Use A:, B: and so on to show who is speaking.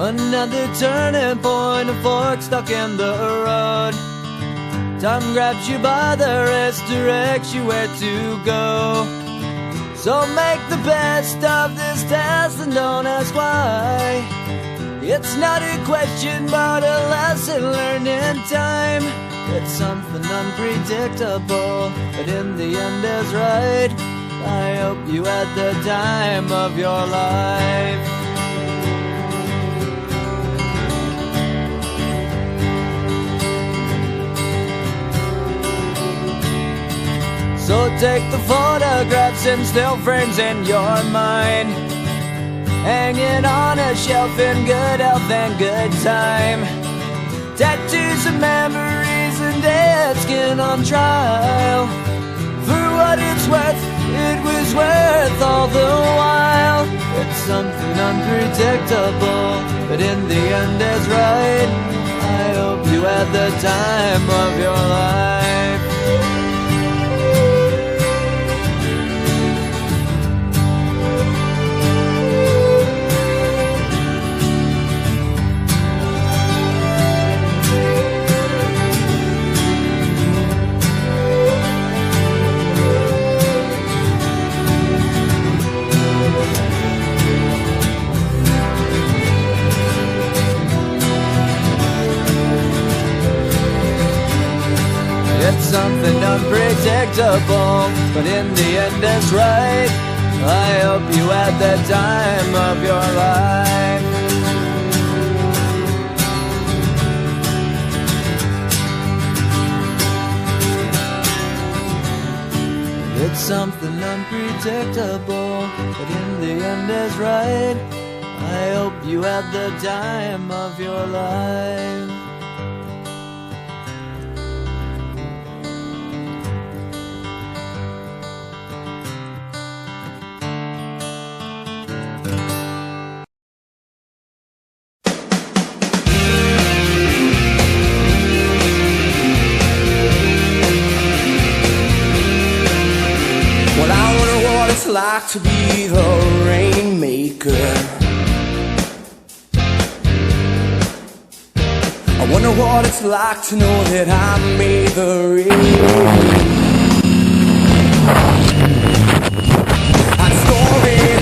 A: Another turning point, a fork stuck in the road. Time grabs you by the wrist, directs you where to go. So make the best of this test and don't ask why. It's not a question but a lesson learned in time. It's something unpredictable, but in the end is right. I hope you had the time of your life. So take the photographs and still frames in your mind, hanging on a shelf in good health and good time. Tattoos of memories and dead skin on trial. For what it's worth, it was worth all the while. It's something unpredictable, but in the end is right. I hope you had the time of your life. It's something unpredictable, but in the end it's right. I hope you had the time of your life. It's something unpredictable, but in the end is right. I hope you had the time of your life.
B: It's like to be the rainmaker. I wonder what it's like to know that I made the rain. I'm storming